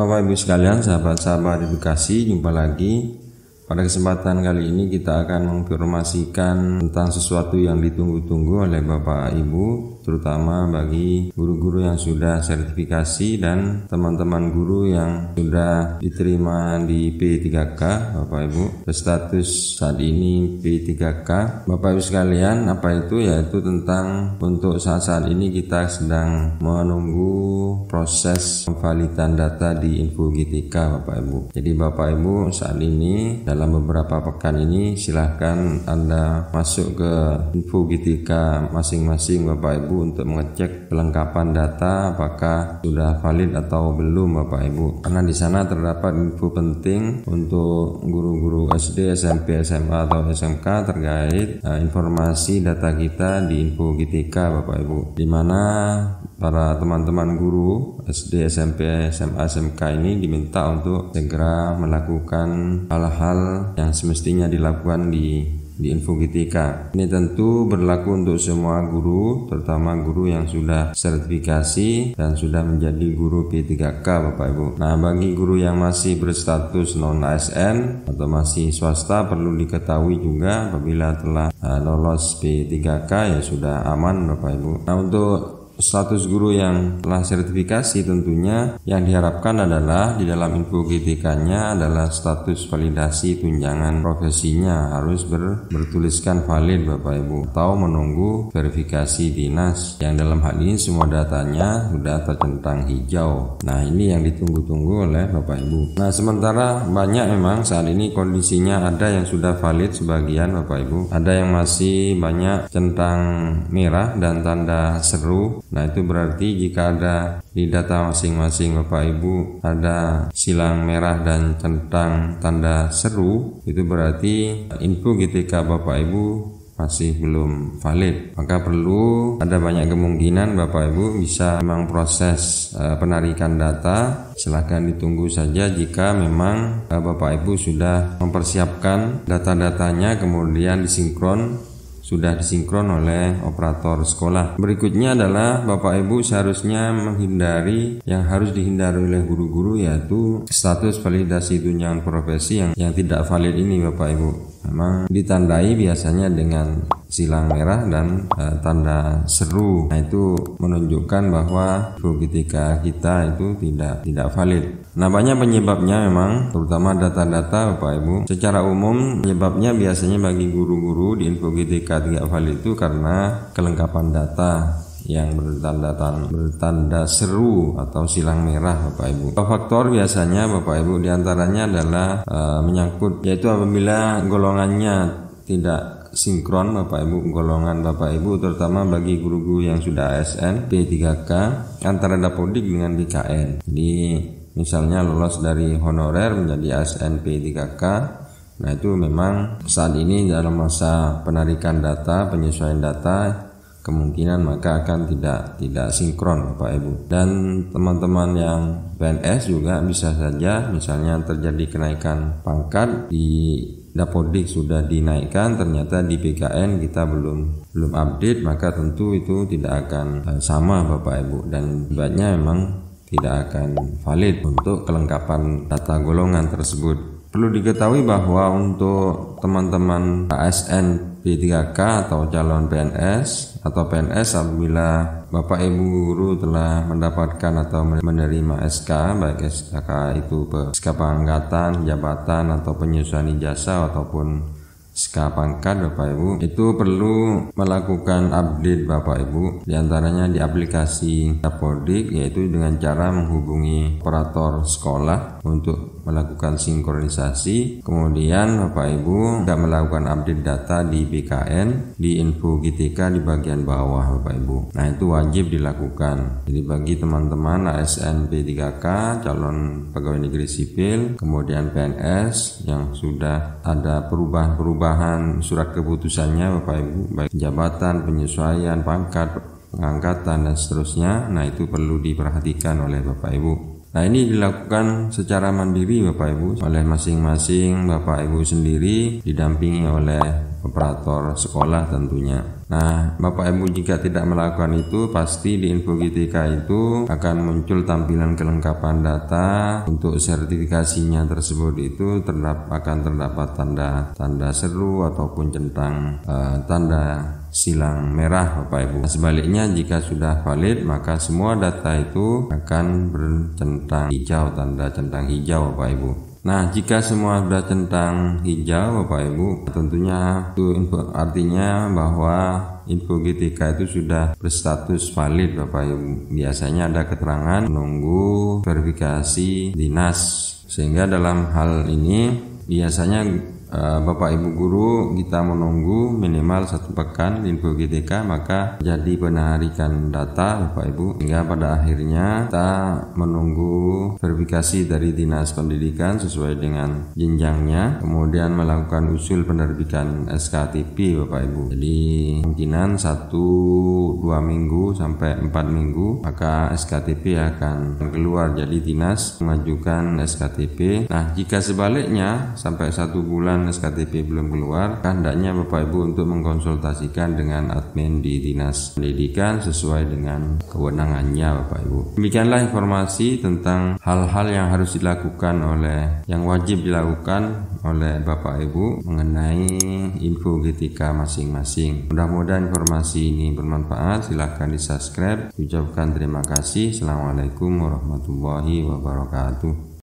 Bapak Ibu sekalian, sahabat-sahabat edukasi, jumpa lagi. Pada kesempatan kali ini kita akan menginformasikan tentang sesuatu yang ditunggu-tunggu oleh Bapak Ibu, terutama bagi guru-guru yang sudah sertifikasi dan teman-teman guru yang sudah diterima di P3K. Bapak Ibu, berstatus saat ini P3K. Bapak Ibu sekalian, apa itu? Yaitu tentang untuk saat ini kita sedang menunggu proses pemvalidan data di InfoGTK, Bapak Ibu. Jadi Bapak Ibu saat ini dalam beberapa pekan ini silahkan Anda masuk ke InfoGTK masing-masing Bapak Ibu untuk mengecek kelengkapan data apakah sudah valid atau belum Bapak Ibu. Karena di sana terdapat info penting untuk guru-guru SD, SMP, SMA atau SMK terkait informasi data kita di InfoGTK Bapak Ibu. Di mana para teman-teman guru SD, SMP, SMA, SMK ini diminta untuk segera melakukan hal-hal yang semestinya dilakukan di InfoGTK. Ini tentu berlaku untuk semua guru, terutama guru yang sudah sertifikasi dan sudah menjadi guru P3K Bapak Ibu. Nah, bagi guru yang masih berstatus non ASN atau masih swasta perlu diketahui juga apabila telah lolos P3K ya sudah aman Bapak Ibu. Nah, untuk status guru yang telah sertifikasi tentunya yang diharapkan adalah di dalam InfoGTK-nya adalah status validasi tunjangan profesinya harus bertuliskan valid Bapak Ibu atau menunggu verifikasi dinas yang dalam hal ini semua datanya sudah tercentang hijau. Nah, ini yang ditunggu-tunggu oleh Bapak Ibu. Nah, sementara banyak memang saat ini kondisinya ada yang sudah valid sebagian Bapak Ibu, ada yang masih banyak centang merah dan tanda seru. Nah, itu berarti jika ada di data masing-masing Bapak Ibu ada silang merah dan centang tanda seru, itu berarti InfoGTK Bapak Ibu masih belum valid. Maka perlu ada banyak kemungkinan Bapak Ibu bisa memang proses penarikan data. Silahkan ditunggu saja jika memang Bapak Ibu sudah mempersiapkan data-datanya kemudian sudah disinkron oleh operator sekolah. Berikutnya adalah Bapak Ibu seharusnya menghindari yang harus dihindari oleh guru-guru yaitu status validasi tunjangan profesi yang tidak valid ini Bapak Ibu. Memang ditandai biasanya dengan silang merah dan tanda seru. Nah, itu menunjukkan bahwa InfoGTK kita itu tidak valid. Nah, banyak penyebabnya memang, terutama data-data Bapak Ibu. Secara umum penyebabnya biasanya bagi guru-guru di InfoGTK tidak valid itu karena kelengkapan data yang bertanda seru atau silang merah Bapak Ibu. Faktor biasanya Bapak Ibu diantaranya adalah menyangkut yaitu apabila golongannya tidak sinkron Bapak Ibu, golongan Bapak Ibu terutama bagi guru-guru yang sudah ASN P3K antara Dapodik dengan BKN. Jadi misalnya lolos dari honorer menjadi ASN P3K. Nah, itu memang saat ini dalam masa penarikan data, penyesuaian data kemungkinan maka akan tidak sinkron Bapak Ibu. Dan teman-teman yang PNS juga bisa saja misalnya terjadi kenaikan pangkat di Dapodik sudah dinaikkan, ternyata di PKN kita belum update, maka tentu itu tidak akan sama Bapak Ibu dan akibatnya memang tidak akan valid untuk kelengkapan data golongan tersebut. Perlu diketahui bahwa untuk teman-teman ASN P3K atau calon PNS apabila Bapak Ibu guru telah mendapatkan atau menerima SK, baik SK itu SK pengangkatan, jabatan atau penyesuaian ijazah ataupun SK pangkat Bapak Ibu, itu perlu melakukan update Bapak Ibu diantaranya di aplikasi Dapodik, yaitu dengan cara menghubungi operator sekolah untuk melakukan sinkronisasi. Kemudian Bapak Ibu tidak melakukan update data di BKN, di InfoGTK di bagian bawah Bapak Ibu. Nah, itu wajib dilakukan. Jadi bagi teman-teman ASN P3K, calon pegawai negeri sipil, kemudian PNS yang sudah ada perubahan surat keputusannya Bapak Ibu, baik jabatan, penyesuaian pangkat, pengangkatan dan seterusnya. Nah, itu perlu diperhatikan oleh Bapak Ibu. Nah, ini dilakukan secara mandiri Bapak Ibu oleh masing-masing Bapak Ibu sendiri didampingi oleh operator sekolah tentunya. Nah, Bapak Ibu jika tidak melakukan itu, pasti di Info GTK itu akan muncul tampilan kelengkapan data. Untuk sertifikasinya tersebut itu akan terdapat tanda seru ataupun centang tanda silang merah Bapak Ibu. Sebaliknya jika sudah valid, maka semua data itu akan bercentang hijau, tanda centang hijau Bapak Ibu. Nah, jika semua sudah centang hijau Bapak Ibu, tentunya itu artinya bahwa Info GTK itu sudah berstatus valid Bapak Ibu. Biasanya ada keterangan menunggu verifikasi dinas. Sehingga dalam hal ini biasanya Bapak Ibu guru kita menunggu minimal 1 pekan di Info GTK, maka jadi penarikan data Bapak Ibu, hingga pada akhirnya kita menunggu verifikasi dari Dinas Pendidikan sesuai dengan jenjangnya, kemudian melakukan usul penerbitan SKTP Bapak Ibu. Jadi kemungkinan 1-2 minggu sampai 4 minggu maka SKTP akan keluar. Jadi dinas mengajukan SKTP. Nah, jika sebaliknya sampai 1 bulan SKTP belum keluar, hendaknya Bapak Ibu untuk mengkonsultasikan dengan admin di Dinas Pendidikan sesuai dengan kewenangannya Bapak Ibu. Demikianlah informasi tentang hal-hal yang harus dilakukan yang wajib dilakukan oleh Bapak Ibu mengenai Info GTK masing-masing. Mudah-mudahan informasi ini bermanfaat. Silahkan di subscribe. Ucapkan terima kasih. Assalamualaikum warahmatullahi wabarakatuh.